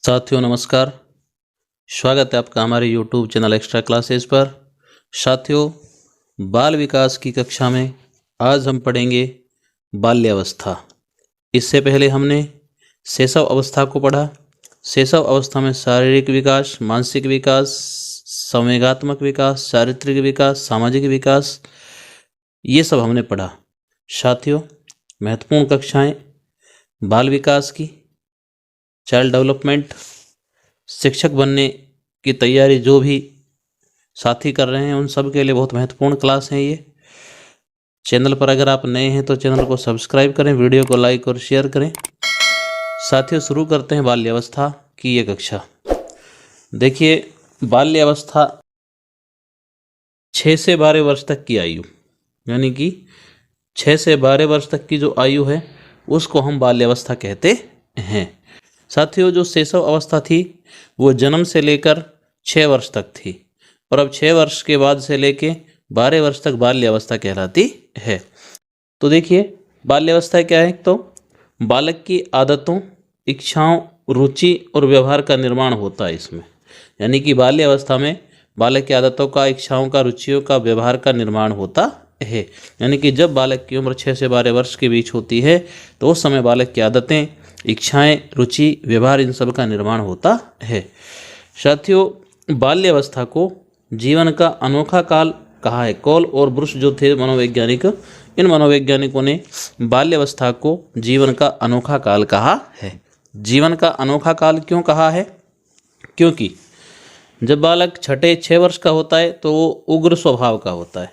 साथियों नमस्कार। स्वागत है आपका हमारे YouTube चैनल एक्स्ट्रा क्लासेस पर। साथियों, बाल विकास की कक्षा में आज हम पढ़ेंगे बाल्यावस्था। इससे पहले हमने शैशव अवस्था को पढ़ा। शैशव अवस्था में शारीरिक विकास, मानसिक विकास, संवेगात्मक विकास, चारित्रिक विकास, सामाजिक विकास, ये सब हमने पढ़ा। साथियों, महत्वपूर्ण कक्षाएं बाल विकास की, चाइल्ड डेवलपमेंट, शिक्षक बनने की तैयारी जो भी साथी कर रहे हैं उन सब के लिए बहुत महत्वपूर्ण क्लास है ये। चैनल पर अगर आप नए हैं तो चैनल को सब्सक्राइब करें, वीडियो को लाइक और शेयर करें। साथियों, शुरू करते हैं बाल्यावस्था की ये कक्षा। देखिए, बाल्यावस्था 6 से 12 वर्ष तक की आयु, यानी कि 6 से 12 वर्ष तक की जो आयु है उसको हम बाल्यावस्था कहते हैं। साथियों, जो शैशव अवस्था थी वो जन्म से लेकर 6 वर्ष तक थी और अब 6 वर्ष के बाद से लेके 12 वर्ष तक बाल्यावस्था कहलाती है। तो देखिए, बाल्यावस्था क्या है? तो बालक की आदतों, इच्छाओं, रुचि और व्यवहार का निर्माण होता है इसमें। यानी कि बाल्यावस्था में बालक की आदतों का, इच्छाओं का, रुचियों का, व्यवहार का निर्माण होता है। यानी कि जब बालक की उम्र 6 से 12 वर्ष के बीच होती है तो उस समय बालक की आदतें, इच्छाएं, रुचि, व्यवहार, इन सब का निर्माण होता है। साथियों, बाल्यावस्था को जीवन का अनोखा काल कहा है। कॉल और ब्रुश जो थे मनोवैज्ञानिक, इन मनोवैज्ञानिकों ने बाल्यावस्था को जीवन का अनोखा काल कहा है। जीवन का अनोखा काल क्यों कहा है? क्योंकि जब बालक 6 वर्ष का होता है तो वो उग्र स्वभाव का होता है।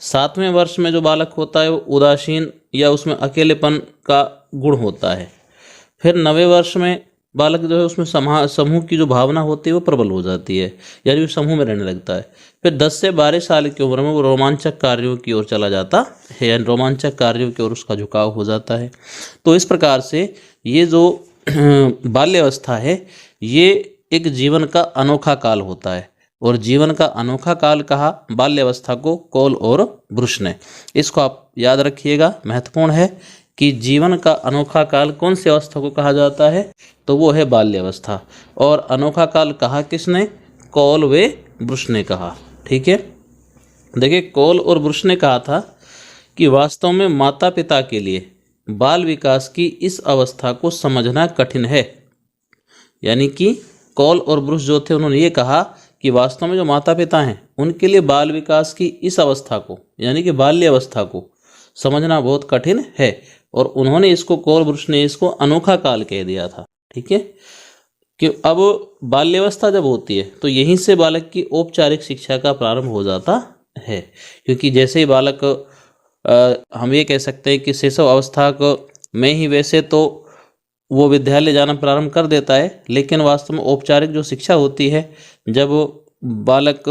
7वें वर्ष में जो बालक होता है वो उदासीन या उसमें अकेलेपन का गुण होता है। फिर 9वें वर्ष में बालक जो है उसमें समूह की जो भावना होती है वो प्रबल हो जाती है, यानी वो समूह में रहने लगता है। फिर 10 से 12 साल की उम्र में वो रोमांचक कार्यों की ओर चला जाता है, यानी रोमांचक कार्यों की ओर उसका झुकाव हो जाता है। तो इस प्रकार से ये जो बाल्यावस्था है ये एक जीवन का अनोखा काल होता है और जीवन का अनोखा काल कहा बाल्यावस्था को कॉल और ब्रुश ने। इसको आप याद रखिएगा, महत्वपूर्ण है कि जीवन का अनोखा काल कौन सी अवस्था को कहा जाता है? तो वो है बाल्यावस्था। और अनोखा काल कहा किसने? कॉल व ब्रुश ने कहा। ठीक है, देखिए, कॉल और ब्रुश ने कहा था कि वास्तव में माता पिता के लिए बाल विकास की इस अवस्था को समझना कठिन है। यानी कि कॉल और ब्रुश जो थे उन्होंने ये कहा कि वास्तव में जो माता पिता हैं उनके लिए बाल विकास की इस अवस्था को, यानी कि बाल्यावस्था को समझना बहुत कठिन है और उन्होंने इसको, कॉल ब्रुश ने इसको अनोखा काल कह दिया था। ठीक है, कि अब बाल्यावस्था जब होती है तो यहीं से बालक की औपचारिक शिक्षा का प्रारंभ हो जाता है। क्योंकि जैसे ही बालक हम ये कह सकते हैं कि शैशव अवस्था को में ही वैसे तो वो विद्यालय जाना प्रारंभ कर देता है, लेकिन वास्तव में औपचारिक जो शिक्षा होती है जब बालक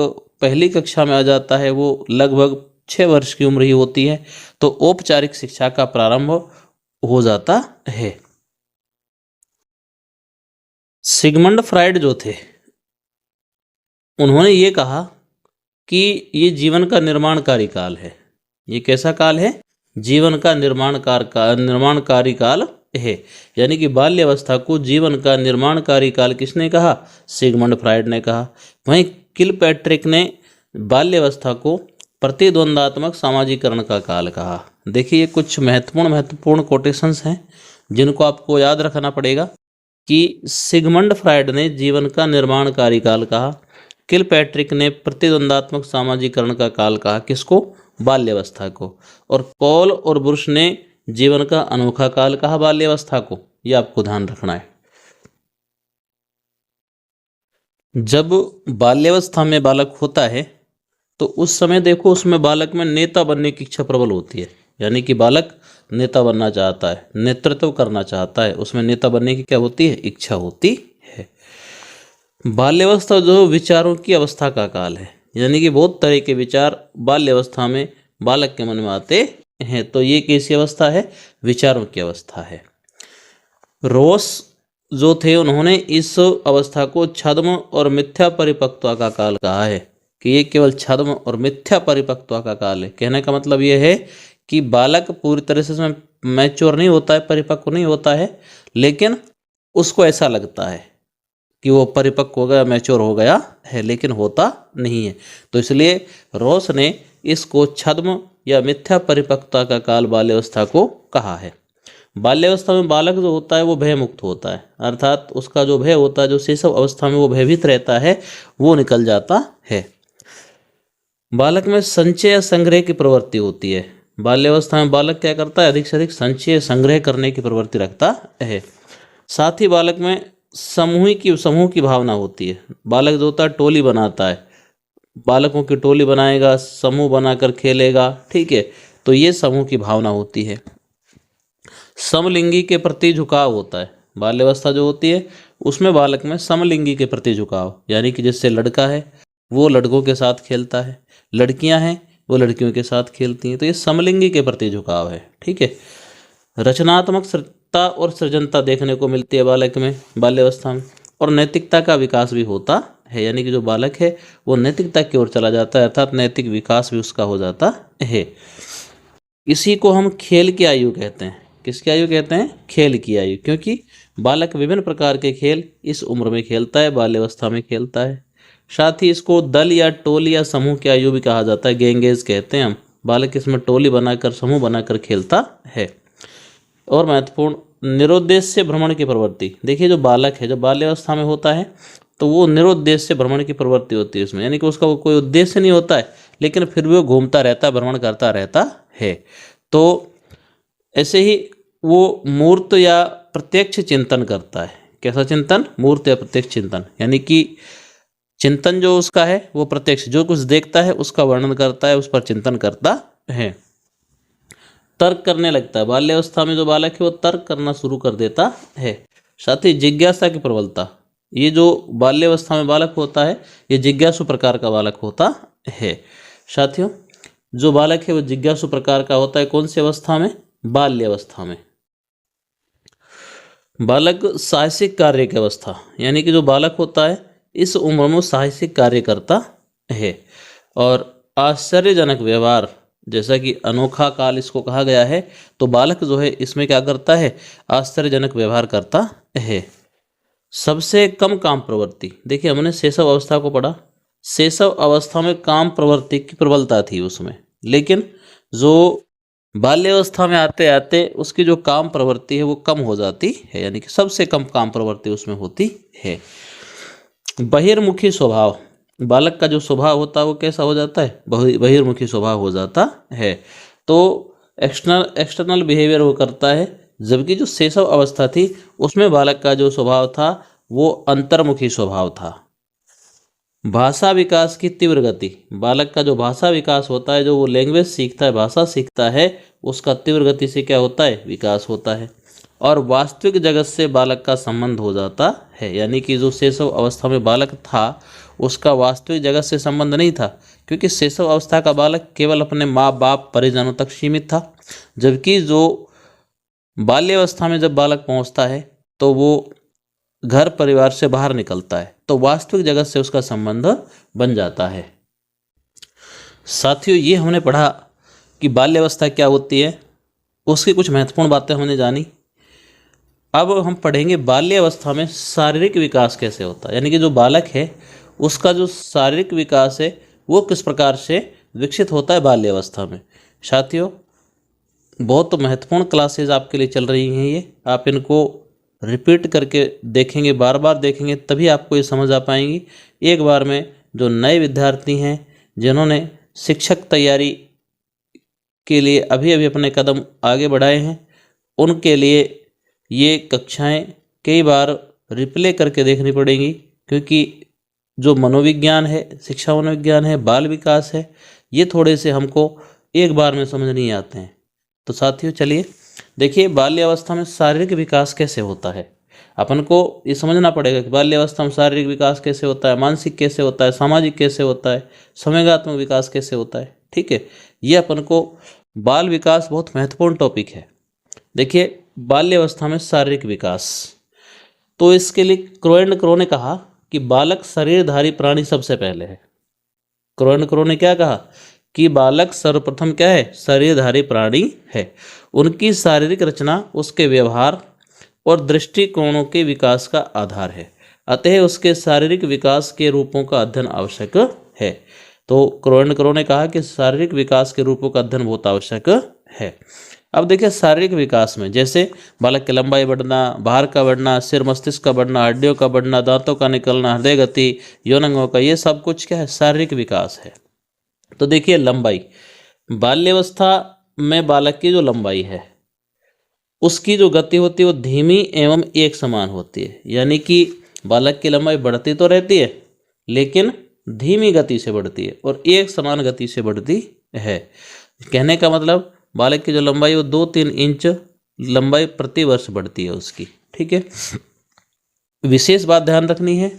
पहली कक्षा में आ जाता है वो लगभग 6 वर्ष की उम्र ही होती है, तो औपचारिक शिक्षा का प्रारंभ हो जाता है। सिगमंड फ्राइड जो थे उन्होंने ये कहा कि ये जीवन का निर्माणकारी काल है। ये कैसा काल है? जीवन का निर्माणकारी काल है। यानी कि बाल्यावस्था को जीवन का निर्माणकारी काल किसने कहा? सिगमंड फ्राइड ने कहा। वहीं किलपैट्रिक ने बाल्यावस्था को प्रतिद्वंदात्मक सामाजिकरण का काल कहा। देखिए, कुछ महत्वपूर्ण कोटेशंस हैं जिनको आपको याद रखना पड़ेगा कि सिगमंड फ्राइड ने जीवन का निर्माणकारी काल कहा, किलपैट्रिक ने प्रतिद्वंदात्मक सामाजिकरण का काल कहा। किसको? बाल्यावस्था को। और कॉल और ब्रुश ने जीवन का अनोखा काल कहा बाल्यावस्था को। यह आपको ध्यान रखना है। जब बाल्यावस्था में बालक होता है तो उस समय देखो उसमें बालक में नेता बनने की इच्छा प्रबल होती है। यानी कि बालक नेता बनना चाहता है, नेतृत्व करना चाहता है, उसमें नेता बनने की क्या होती है? इच्छा होती है। बाल्यावस्था जो विचारों की अवस्था का काल है, यानी कि बहुत तरह के विचार बाल्यावस्था में बालक के मन में आते हैं। तो ये कैसी अवस्था है? विचारों की अवस्था है। रोस जो थे उन्होंने इस अवस्था को छद्म और मिथ्या परिपक्वता का काल कहा है कि ये केवल छद्म और मिथ्या परिपक्वता का काल है। कहने का मतलब ये है कि बालक पूरी तरह से इसमें मैच्योर नहीं होता है, परिपक्व नहीं होता है, लेकिन उसको ऐसा लगता है कि वो परिपक्व हो गया, मैच्योर हो गया है, लेकिन होता नहीं है। तो इसलिए रॉस ने इसको छद्म या मिथ्या परिपक्वता का काल बाल्यावस्था को कहा है। बाल्यावस्था में बालक जो होता है वो भय मुक्त होता है, अर्थात उसका जो भय होता है, जो शैशव अवस्था में वो भयभीत रहता है, वो निकल जाता है। बालक में संचय या संग्रह की प्रवृत्ति होती है। बाल्यावस्था में बालक क्या करता है, अधिक से अधिक संचय संग्रह करने की प्रवृत्ति रखता है। साथ ही बालक में समूह की भावना होती है। बालक जो होता है टोली बनाता है, बालकों की टोली बनाएगा, समूह बनाकर खेलेगा, ठीक है, तो ये समूह की भावना होती है। समलिंगी के प्रति झुकाव होता है। बाल्यावस्था जो होती है उसमें बालक में समलिंगी के प्रति झुकाव, यानी कि जैसे लड़का है वो लड़कों के साथ खेलता है, लड़कियां हैं वो लड़कियों के साथ खेलती हैं, तो ये समलिंगी के प्रति झुकाव है, ठीक है। रचनात्मकता और सृजनता देखने को मिलती है बालक में बाल्यावस्था में, और नैतिकता का विकास भी होता है, यानी कि जो बालक है वो नैतिकता की ओर चला जाता है, अर्थात नैतिक विकास भी उसका हो जाता है। इसी को हम खेल की आयु कहते हैं। किसकी आयु कहते हैं? खेल की आयु, क्योंकि बालक विभिन्न प्रकार के खेल इस उम्र में खेलता है, बाल्यावस्था में खेलता है। साथ ही इसको दल या टोली या समूह की आयु भी कहा जाता है, गैंगेज कहते हैं हम। बालक इसमें टोली बनाकर, समूह बनाकर खेलता है। और महत्वपूर्ण, निरुद्देश्य भ्रमण की प्रवृत्ति। देखिए जो बालक है, जब बाल्यावस्था में होता है तो वो निरुद्देश्य भ्रमण की प्रवृत्ति होती है उसमें, यानी कि उसका कोई उद्देश्य नहीं होता है, लेकिन फिर भी वो घूमता रहता है, भ्रमण करता रहता है। तो ऐसे ही वो मूर्त या प्रत्यक्ष चिंतन करता है। कैसा चिंतन? मूर्त या प्रत्यक्ष चिंतन, यानी कि चिंतन जो उसका है वो प्रत्यक्ष, जो कुछ देखता है उसका वर्णन करता है, उस पर चिंतन करता है। तर्क करने लगता है। बाल्यावस्था में जो बालक है वो तर्क करना शुरू कर देता है। साथ ही जिज्ञासा की प्रबलता। ये जो बाल्यावस्था में बालक होता है ये जिज्ञासु प्रकार का बालक होता है। साथियों, जो बालक है वो जिज्ञासु प्रकार का होता है। कौन सी अवस्था में? बाल्यावस्था में। बालक साहसिक कार्य की अवस्था, यानी कि जो बालक होता है इस उम्र में साहसिक कार्य करता है। और आश्चर्यजनक व्यवहार, जैसा कि अनोखा काल इसको कहा गया है, तो बालक जो है इसमें क्या करता है? आश्चर्यजनक व्यवहार करता है। सबसे कम काम प्रवृत्ति। देखिए हमने शैशव अवस्था को पढ़ा, शैशव अवस्था में काम प्रवृत्ति की प्रबलता थी उसमें, लेकिन जो बाल्यावस्था में आते आते उसकी जो काम प्रवृत्ति है वो कम हो जाती है, यानी कि सबसे कम काम प्रवृत्ति उसमें होती है। बहिर्मुखी स्वभाव। बालक का जो स्वभाव होता है वो कैसा हो जाता है? बहिर्मुखी स्वभाव हो जाता है। तो एक्सटर्नल बिहेवियर वो करता है, जबकि जो शैशव अवस्था थी उसमें बालक का जो स्वभाव था वो अंतर्मुखी स्वभाव था। भाषा विकास की तीव्र गति। बालक का जो भाषा विकास होता है, जो वो लैंग्वेज सीखता है, भाषा सीखता है, उसका तीव्र गति से क्या होता है? विकास होता है। और वास्तविक जगत से बालक का संबंध हो जाता है, यानी कि जो शैशव अवस्था में बालक था उसका वास्तविक जगत से संबंध नहीं था, क्योंकि शैशव अवस्था का बालक केवल अपने माँ बाप परिजनों तक सीमित था। जबकि जो बाल्यावस्था में जब बालक पहुँचता है तो वो घर परिवार से बाहर निकलता है, तो वास्तविक जगत से उसका संबंध बन जाता है। साथियों, ये हमने पढ़ा कि बाल्यावस्था क्या होती है, उसकी कुछ महत्वपूर्ण बातें हमने जानी। अब हम पढ़ेंगे बाल्यावस्था में शारीरिक विकास कैसे होता है, यानी कि जो बालक है उसका जो शारीरिक विकास है वो किस प्रकार से विकसित होता है बाल्यावस्था में। साथियों, बहुत महत्वपूर्ण क्लासेज आपके लिए चल रही हैं ये, आप इनको रिपीट करके देखेंगे, बार बार देखेंगे, तभी आपको ये समझ आ पाएंगी। एक बार में जो नए विद्यार्थी हैं जिन्होंने शिक्षक तैयारी के लिए अभी अभी अपने कदम आगे बढ़ाए हैं, उनके लिए ये कक्षाएं कई बार रिप्ले करके देखनी पड़ेंगी, क्योंकि जो मनोविज्ञान है, शिक्षा मनोविज्ञान है, बाल विकास है, ये थोड़े से हमको एक बार में समझ नहीं आते हैं। तो साथियों चलिए देखिए बाल्यावस्था में शारीरिक विकास कैसे होता है। अपन को ये समझना पड़ेगा कि बाल्यावस्था में शारीरिक विकास कैसे होता है, मानसिक कैसे होता है, सामाजिक कैसे होता है, संवेगात्मक विकास कैसे होता है। ठीक है, ये अपन को बाल विकास बहुत महत्वपूर्ण टॉपिक है। देखिए बाल्यावस्था में शारीरिक विकास, तो इसके लिए क्रो एंड क्रो ने कहा कि बालक शरीरधारी प्राणी सबसे पहले है। क्रो एंड क्रो ने क्या कहा कि बालक सर्वप्रथम क्या है? शरीरधारी प्राणी है। उनकी शारीरिक रचना उसके व्यवहार और दृष्टिकोणों के विकास का आधार है। अतः उसके शारीरिक विकास के रूपों का अध्ययन आवश्यक है। तो क्रो ने कहा कि शारीरिक विकास के रूपों का अध्ययन बहुत आवश्यक है। अब देखिए शारीरिक विकास में जैसे बालक की लंबाई बढ़ना, भार का बढ़ना, सिर मस्तिष्क का बढ़ना, हड्डियों का बढ़ना, दांतों का निकलना, हृदय गति, यौन अंगों का, ये सब कुछ क्या है, शारीरिक विकास है। तो देखिए लंबाई, बाल्यावस्था में बालक की जो लंबाई है उसकी जो गति होती है वो धीमी एवं एक समान होती है। यानी कि बालक की लंबाई बढ़ती तो रहती है लेकिन धीमी गति से बढ़ती है और एक समान गति से बढ़ती है। कहने का मतलब बालक की जो लंबाई वो 2-3 इंच लंबाई प्रति वर्ष बढ़ती है उसकी। ठीक है। विशेष बात ध्यान रखनी है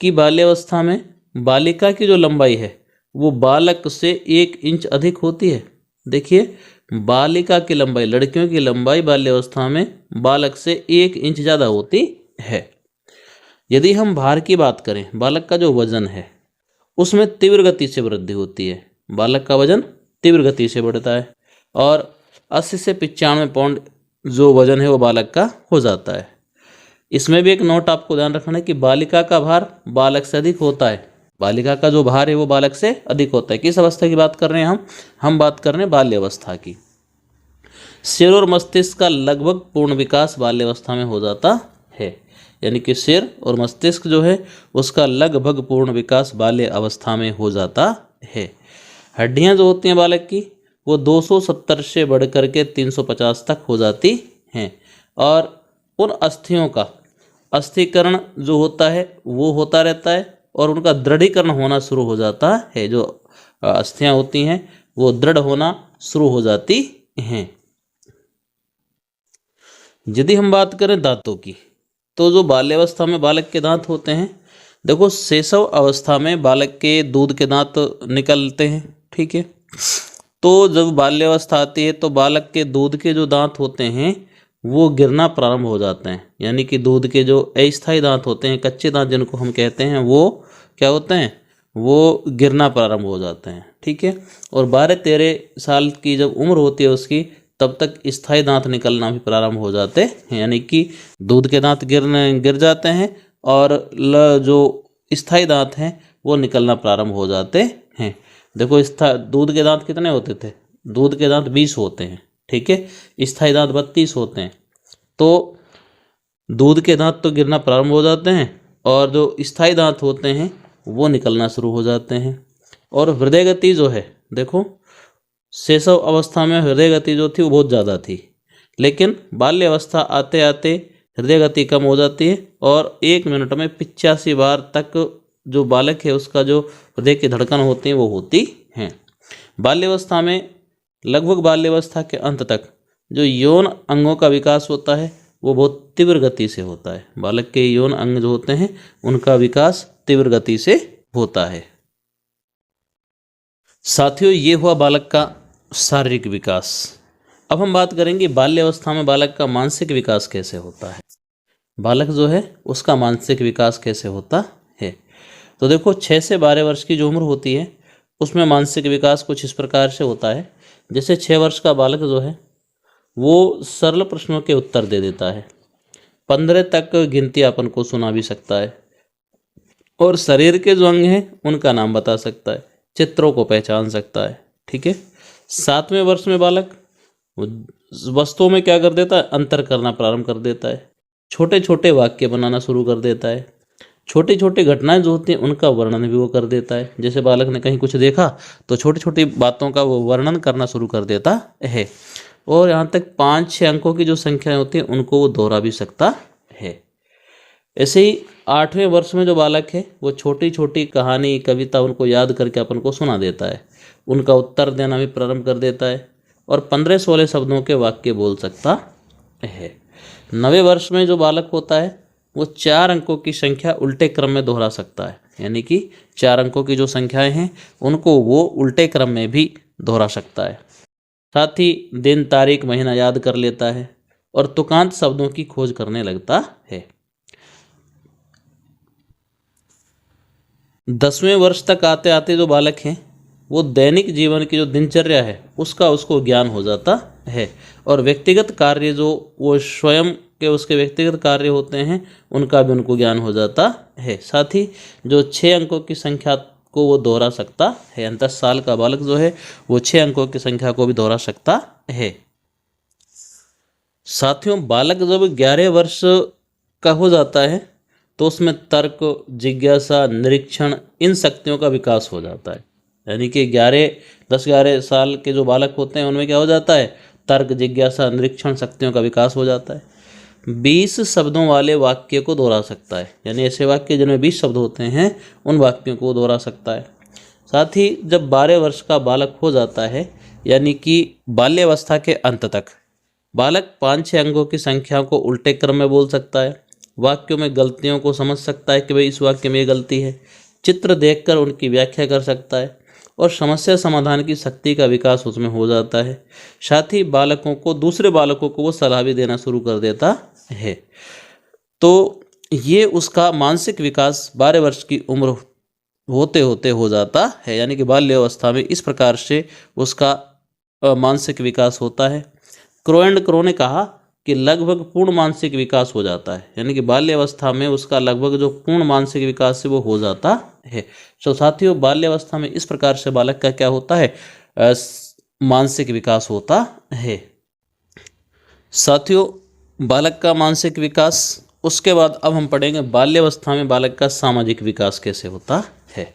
कि बाल्यावस्था में बालिका की जो लंबाई है वो बालक से 1 इंच अधिक होती है। देखिए बालिका की लंबाई, लड़कियों की लंबाई बाल्यावस्था में बालक से 1 इंच ज़्यादा होती है। यदि हम भार की बात करें, बालक का जो वजन है उसमें तीव्र गति से वृद्धि होती है। बालक का वजन तीव्र गति से बढ़ता है और 80 से 95 पाउंड जो वजन है वो बालक का हो जाता है। इसमें भी एक नोट आपको ध्यान रखना है कि बालिका का भार बालक से अधिक होता है। बालिका का जो भार है वो बालक से अधिक होता है। किस अवस्था की बात कर रहे हैं हम बात कर रहे हैं बाल्यावस्था की। सिर और मस्तिष्क का लगभग पूर्ण विकास बाल्यावस्था में हो जाता है। यानी कि सिर और मस्तिष्क जो है उसका लगभग पूर्ण विकास बाल्य अवस्था में हो जाता है। हड्डियां जो होती हैं बालक की वो 270 से बढ़ कर के 350 तक हो जाती हैं और उन अस्थियों का अस्थिकरण जो होता है वो होता रहता है और उनका दृढ़ीकरण होना शुरू हो जाता है। जो अस्थियां होती हैं वो दृढ़ होना शुरू हो जाती हैं। यदि हम बात करें दांतों की, तो जो बाल्यावस्था में बालक के दांत होते हैं, देखो शैशव अवस्था में बालक के दूध के दांत निकलते हैं। ठीक है। तो जब बाल्यावस्था आती है तो बालक के दूध के जो दांत होते हैं वो गिरना प्रारंभ हो जाते हैं। यानी कि दूध के जो अस्थायी दांत होते हैं, कच्चे दांत जिनको हम कहते हैं, वो क्या होते हैं, वो गिरना प्रारंभ हो जाते हैं। ठीक है। और 12-13 साल की जब उम्र होती है उसकी तब तक स्थायी दांत निकलना भी प्रारंभ हो जाते हैं। यानी कि दूध के दांत गिर जाते हैं और जो स्थायी दांत हैं वो निकलना प्रारंभ हो जाते हैं। देखो दूध के दांत कितने होते थे, दूध के दांत 20 होते हैं। ठीक है। स्थायी दांत 32 होते हैं। तो दूध के दांत तो गिरना प्रारंभ हो जाते हैं और जो स्थायी दांत होते हैं वो निकलना शुरू हो जाते हैं। और हृदय गति जो है, देखो शैशव अवस्था में हृदय गति जो थी वो बहुत ज़्यादा थी, लेकिन बाल्य अवस्था आते आते हृदय गति कम हो जाती है और 1 मिनट में 85 बार तक जो बालक है उसका जो हृदय की धड़कन होती है वो होती हैं। बाल्यावस्था में लगभग बाल्यावस्था के अंत तक जो यौन अंगों का विकास होता है वो बहुत तीव्र गति से होता है। बालक के यौन अंग जो होते हैं उनका विकास तीव्र गति से होता है। साथियों, ये हुआ बालक का शारीरिक विकास। अब हम बात करेंगे बाल्यावस्था में बालक का मानसिक विकास कैसे होता है। बालक जो है उसका मानसिक विकास कैसे होता है। तो देखो 6 से 12 वर्ष की जो उम्र होती है उसमें मानसिक विकास कुछ इस प्रकार से होता है। जैसे 6 वर्ष का बालक जो है वो सरल प्रश्नों के उत्तर दे देता है, 15 तक गिनती अपन को सुना भी सकता है और शरीर के जो अंग हैं उनका नाम बता सकता है, चित्रों को पहचान सकता है। ठीक है। 7वें वर्ष में बालक वस्तुओं में क्या कर देता है, अंतर करना प्रारंभ कर देता है, छोटे छोटे वाक्य बनाना शुरू कर देता है, छोटी छोटी घटनाएं जो होती हैं उनका वर्णन भी वो कर देता है। जैसे बालक ने कहीं कुछ देखा तो छोटी छोटी बातों का वो वर्णन करना शुरू कर देता है और यहाँ तक 5-6 अंकों की जो संख्याएं होती हैं उनको वो दोहरा भी सकता है। ऐसे ही 8वें वर्ष में जो बालक है वो छोटी छोटी कहानी कविता उनको याद करके अपन को सुना देता है, उनका उत्तर देना भी प्रारंभ कर देता है और 15-16 शब्दों के वाक्य बोल सकता है। 9वें वर्ष में जो बालक होता है वो 4 अंकों की संख्या उल्टे क्रम में दोहरा सकता है। यानी कि 4 अंकों की जो संख्याएं हैं उनको वो उल्टे क्रम में भी दोहरा सकता है। साथ ही दिन तारीख महीना याद कर लेता है और तुकांत शब्दों की खोज करने लगता है। 10वें वर्ष तक आते आते जो बालक हैं वो दैनिक जीवन की जो दिनचर्या है उसका उसको ज्ञान हो जाता है और व्यक्तिगत कार्य जो वो स्वयं के उसके व्यक्तिगत कार्य होते हैं उनका भी उनको ज्ञान हो जाता है। साथ ही जो 6 अंकों की संख्या को वो दोहरा सकता है, 10 साल का बालक जो है वो 6 अंकों की संख्या को भी दोहरा सकता है। साथियों, बालक जब 11 वर्ष का हो जाता है तो उसमें तर्क, जिज्ञासा, निरीक्षण, इन शक्तियों का विकास हो जाता है। यानी कि 10-11 साल के जो बालक होते हैं उनमें क्या हो जाता है, तर्क, जिज्ञासा, निरीक्षण शक्तियों का विकास हो जाता है। 20 शब्दों वाले वाक्य को दोहरा सकता है, यानी ऐसे वाक्य जिनमें 20 शब्द होते हैं उन वाक्यों को दोहरा सकता है। साथ ही जब 12 वर्ष का बालक हो जाता है, यानी कि बाल्यावस्था के अंत तक, बालक 5-6 अंकों की संख्या को उल्टे क्रम में बोल सकता है, वाक्यों में गलतियों को समझ सकता है कि भाई इस वाक्य में ये गलती है, चित्र देखकर उनकी व्याख्या कर सकता है और समस्या समाधान की शक्ति का विकास उसमें हो जाता है। साथ ही बालकों को, दूसरे बालकों को वो सलाह भी देना शुरू कर देता है। तो ये उसका मानसिक विकास 12 वर्ष की उम्र होते होते हो जाता है, यानी कि बाल्यावस्था में इस प्रकार से उसका मानसिक विकास होता है। क्रो एंड क्रो ने कहा कि लगभग पूर्ण मानसिक विकास हो जाता है, यानी कि बाल्यावस्था में उसका लगभग जो पूर्ण मानसिक विकास है वो हो जाता है। तो साथियों, बाल्यावस्था में इस प्रकार से बालक का क्या होता है, मानसिक विकास होता है। साथियों, बालक का मानसिक विकास, उसके बाद अब हम पढ़ेंगे बाल्यावस्था में बालक का सामाजिक विकास कैसे होता है।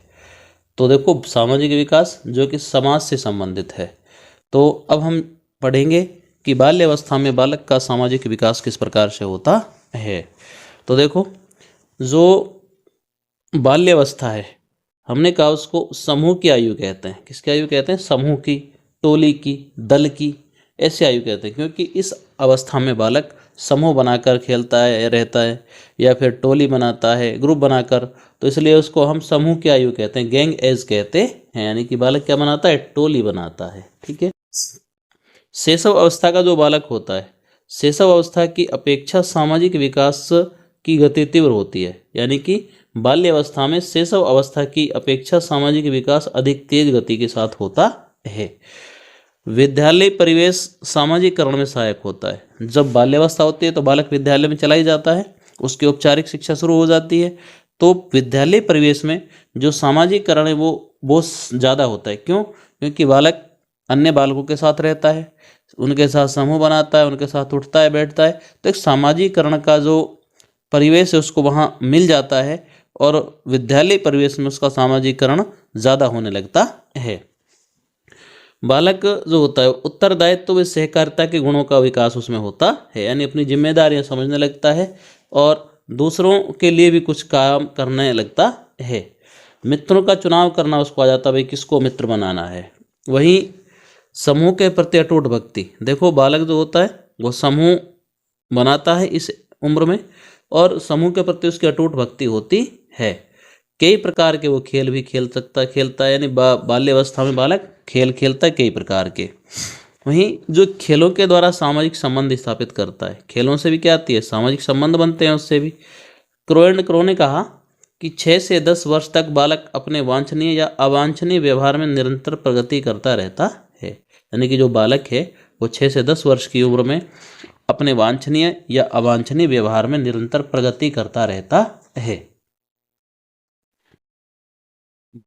तो देखो, सामाजिक विकास जो कि समाज से संबंधित है, तो अब हम पढ़ेंगे कि बाल्यावस्था में बालक का सामाजिक विकास किस प्रकार से होता है। तो देखो, जो बाल्यावस्था है, हमने कहा उसको समूह की आयु कहते हैं। किसकी आयु कहते हैं? समूह की, टोली की, दल की, ऐसी आयु कहते हैं, क्योंकि इस अवस्था में बालक समूह बनाकर खेलता है, रहता है, या फिर टोली बनाता है, ग्रुप बनाकर, तो इसलिए उसको हम समूह की आयु कहते हैं, गैंग एज कहते हैं। यानी कि बालक क्या बनाता है? टोली बनाता है। ठीक है। शैशव अवस्था का जो बालक होता है, शैशव अवस्था की अपेक्षा सामाजिक विकास की गति तीव्र होती है। यानी कि बाल्यावस्था में शैशव अवस्था की अपेक्षा सामाजिक विकास अधिक तेज गति के साथ होता है। विद्यालय परिवेश सामाजिकरण में सहायक होता है। जब बाल्यावस्था होती है तो बालक विद्यालय में चला ही जाता है, उसकी औपचारिक शिक्षा शुरू हो जाती है। तो विद्यालय परिवेश में जो सामाजिकरण है वो बहुत ज़्यादा होता है। क्यों? क्योंकि बालक अन्य बालकों के साथ रहता है, उनके साथ समूह बनाता है, उनके साथ उठता है, बैठता है, तो एक सामाजिकरण का जो परिवेश है उसको वहाँ मिल जाता है और विद्यालय परिवेश में उसका सामाजिकरण ज़्यादा होने लगता है। बालक जो होता है उत्तरदायित्व व सहकारिता के गुणों का विकास उसमें होता है, यानी अपनी जिम्मेदारियां समझने लगता है और दूसरों के लिए भी कुछ काम करने लगता है। मित्रों का चुनाव करना उसको आ जाता है, भाई किसको मित्र बनाना है। वहीं समूह के प्रति अटूट भक्ति, देखो बालक जो होता है वो समूह बनाता है इस उम्र में और समूह के प्रति उसकी अटूट भक्ति होती है। कई प्रकार के वो खेल भी खेलता है, यानी बाल्यावस्था में बालक खेल खेलता है कई प्रकार के। वहीं जो खेलों के द्वारा सामाजिक संबंध स्थापित करता है, खेलों से भी क्या आती है? सामाजिक संबंध बनते हैं उससे भी। क्रो एंड क्रो ने कहा कि 6 से 10 वर्ष तक बालक अपने वांछनीय या अवांछनीय व्यवहार में निरंतर प्रगति करता रहता है। यानी कि जो बालक है वो 6 से 10 वर्ष की उम्र में अपने वांछनीय या अवांछनीय व्यवहार में निरंतर प्रगति करता रहता है।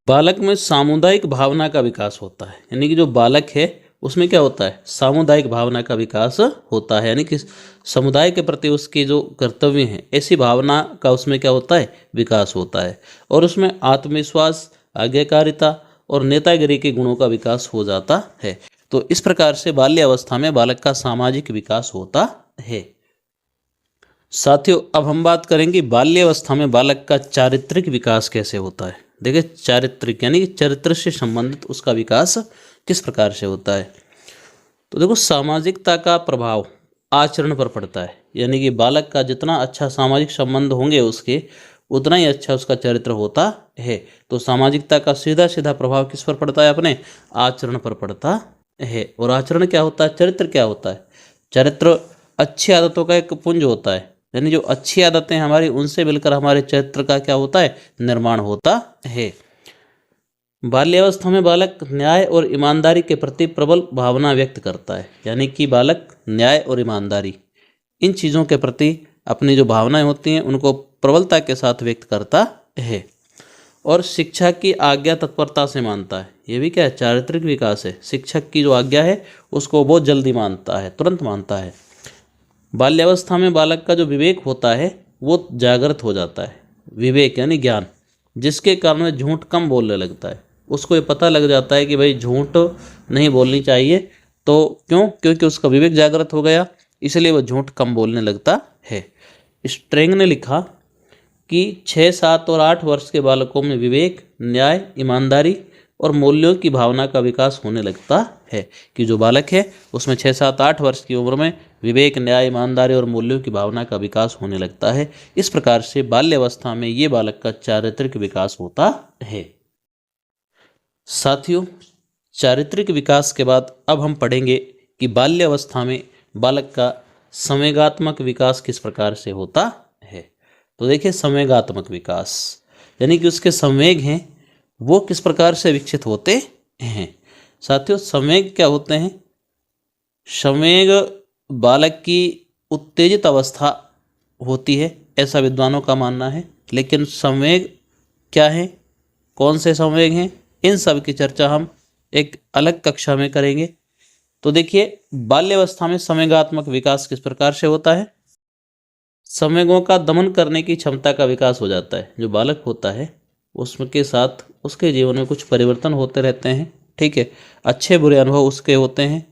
बालक में सामुदायिक भावना का विकास होता है, यानी कि जो बालक है उसमें क्या होता है? सामुदायिक भावना का विकास होता है, यानी कि समुदाय के प्रति उसके जो कर्तव्य हैं ऐसी भावना का उसमें क्या होता है? विकास होता है। और उसमें आत्मविश्वास, आज्ञाकारिता और नेतागिरी के गुणों का विकास हो जाता है। तो इस प्रकार से बाल्यावस्था में बालक का सामाजिक विकास होता है। साथियों, अब हम बात करेंगे बाल्यावस्था में बालक का चारित्रिक विकास कैसे होता है। देखिए, चारित्रिक यानी कि चरित्र से संबंधित उसका विकास किस प्रकार से होता है। तो देखो, सामाजिकता का प्रभाव आचरण पर पड़ता है, यानी कि बालक का जितना अच्छा सामाजिक संबंध होंगे उसके, उतना ही अच्छा उसका चरित्र होता है। तो सामाजिकता का सीधा सीधा प्रभाव किस पर पड़ता है? अपने आचरण पर पड़ता है। और आचरण क्या होता है? चरित्र क्या होता है? चरित्र अच्छी आदतों का एक पुंज होता है, यानी जो अच्छी आदतें हमारी उनसे मिलकर हमारे चरित्र का क्या होता है? निर्माण होता है। बाल्यावस्था में बालक न्याय और ईमानदारी के प्रति प्रबल भावना व्यक्त करता है, यानी कि बालक न्याय और ईमानदारी इन चीज़ों के प्रति अपनी जो भावनाएं होती हैं उनको प्रबलता के साथ व्यक्त करता है। और शिक्षा की आज्ञा तत्परता से मानता है। ये भी क्या है, चारित्रिक विकास है। शिक्षक की जो आज्ञा है उसको बहुत जल्दी मानता है, तुरंत मानता है। बाल्यावस्था में बालक का जो विवेक होता है वो जागृत हो जाता है। विवेक यानी ज्ञान, जिसके कारण वह झूठ कम बोलने लगता है। उसको ये पता लग जाता है कि भाई झूठ नहीं बोलनी चाहिए, तो क्योंकि उसका विवेक जागृत हो गया, इसलिए वह झूठ कम बोलने लगता है। स्ट्रेंग ने लिखा कि 6, 7 और 8 वर्ष के बालकों में विवेक, न्याय, ईमानदारी और मूल्यों की भावना का विकास होने लगता है। कि जो बालक है उसमें 6, 7, 8 वर्ष की उम्र में विवेक, न्याय, ईमानदारी और मूल्यों की भावना का विकास होने लगता है। इस प्रकार से बाल्यावस्था में ये बालक का चारित्रिक विकास होता है। साथियों, चारित्रिक विकास के बाद अब हम पढ़ेंगे कि बाल्यावस्था में बालक का संवेगात्मक विकास किस प्रकार से होता है। तो देखिए, संवेगात्मक विकास यानी कि उसके संवेग हैं वो किस प्रकार से विकसित होते हैं। साथियों, संवेग क्या होते हैं? संवेग बालक की उत्तेजित अवस्था होती है, ऐसा विद्वानों का मानना है। लेकिन संवेग क्या है, कौन से संवेग हैं, इन सब की चर्चा हम एक अलग कक्षा में करेंगे। तो देखिए, बाल्यावस्था में संवेगात्मक विकास किस प्रकार से होता है। संवेगों का दमन करने की क्षमता का विकास हो जाता है। जो बालक होता है उसके साथ उसके जीवन में कुछ परिवर्तन होते रहते हैं, ठीक है, अच्छे बुरे अनुभव उसके होते हैं,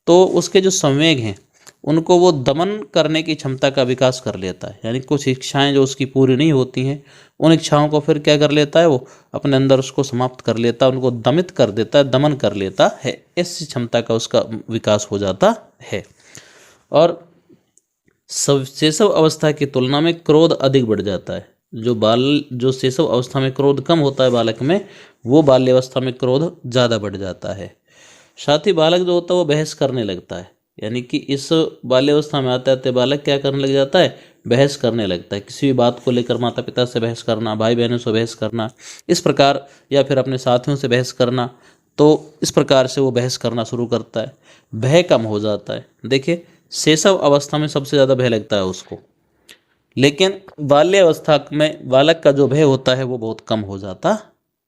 तो उसके जो संवेग हैं उनको वो दमन करने की क्षमता का विकास कर लेता है। यानी कुछ इच्छाएं जो उसकी पूरी नहीं होती हैं, उन इच्छाओं को फिर क्या कर लेता है, वो अपने अंदर उसको समाप्त कर लेता है, उनको दमित कर देता है, दमन कर लेता है। ऐसी क्षमता का उसका विकास हो जाता है। और शैशव अवस्था की तुलना में क्रोध अधिक बढ़ जाता है। जो शैशव अवस्था में क्रोध कम होता है बालक में, वो बाल्यावस्था में क्रोध ज़्यादा बढ़ जाता है। साथ ही बालक जो होता है वो बहस करने लगता है। यानी कि इस बाल्यावस्था में आते आते बालक क्या करने लग जाता है, बहस करने लगता है। किसी भी बात को लेकर माता पिता से बहस करना, भाई बहनों से बहस करना, इस प्रकार, या फिर अपने साथियों से बहस करना, तो इस प्रकार से वो बहस करना शुरू करता है। भय कम हो जाता है। देखिए, शैशव अवस्था में सबसे ज़्यादा भय लगता है उसको, लेकिन बाल्यावस्था में बालक का जो भय होता है वो बहुत कम हो जाता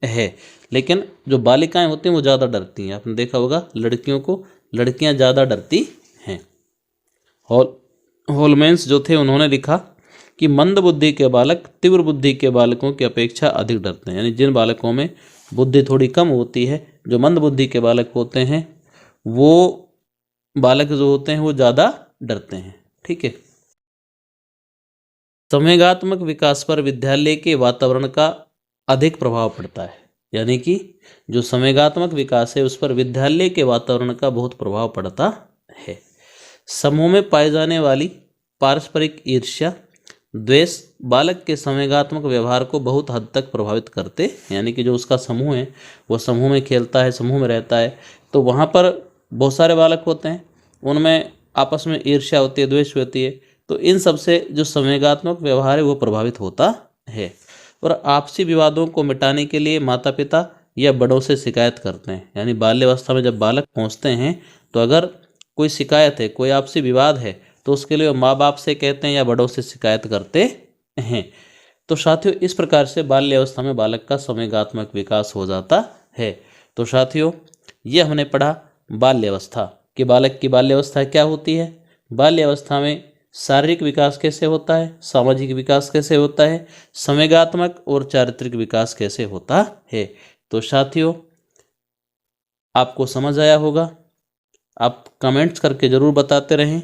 है। लेकिन जो बालिकाएं होती हैं वो ज़्यादा डरती हैं। आपने देखा होगा लड़कियों को, लड़कियां ज़्यादा डरती हैं। होलमेंस जो थे उन्होंने लिखा कि मंद बुद्धि के बालक तीव्र बुद्धि के बालकों की अपेक्षा अधिक डरते हैं। यानी जिन बालकों में बुद्धि थोड़ी कम होती है, जो मंद बुद्धि के बालक होते हैं, वो बालक जो होते हैं वो ज़्यादा डरते हैं, ठीक है। संवेगात्मक विकास पर विद्यालय के वातावरण का अधिक प्रभाव पड़ता है। यानी कि जो संवेगात्मक विकास है उस पर विद्यालय के वातावरण का बहुत प्रभाव पड़ता है। समूह में पाए जाने वाली पारस्परिक ईर्ष्या, द्वेष बालक के संवेगात्मक व्यवहार को बहुत हद तक प्रभावित करते। यानी कि जो उसका समूह है वो समूह में खेलता है, समूह में रहता है, तो वहाँ पर बहुत सारे बालक होते हैं, उनमें आपस में ईर्ष्या होती है, द्वेष होती है, तो इन सब से जो संवेगात्मक व्यवहार है वो प्रभावित होता है। और आपसी विवादों को मिटाने के लिए माता पिता या बड़ों से शिकायत करते हैं। यानी बाल्यावस्था में जब बालक पहुंचते हैं तो अगर कोई शिकायत है, कोई आपसी विवाद है, तो उसके लिए माँ बाप से कहते हैं या बड़ों से शिकायत करते हैं। तो साथियों, इस प्रकार से बाल्यावस्था में बालक का संवेगात्मक विकास हो जाता है। तो साथियों, ये हमने पढ़ा बाल्यावस्था कि बालक की बाल्यावस्था क्या होती है, बाल्यावस्था में शारीरिक विकास कैसे होता है, सामाजिक विकास कैसे होता है, संवेगात्मक और चारित्रिक विकास कैसे होता है। तो साथियों, आपको समझ आया होगा। आप कमेंट्स करके ज़रूर बताते रहें।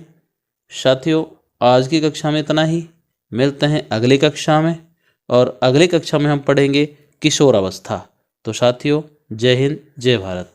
साथियों, आज की कक्षा में इतना ही। मिलते हैं अगली कक्षा में, और अगली कक्षा में हम पढ़ेंगे किशोर अवस्था। तो साथियों, जय हिंद, जय भारत।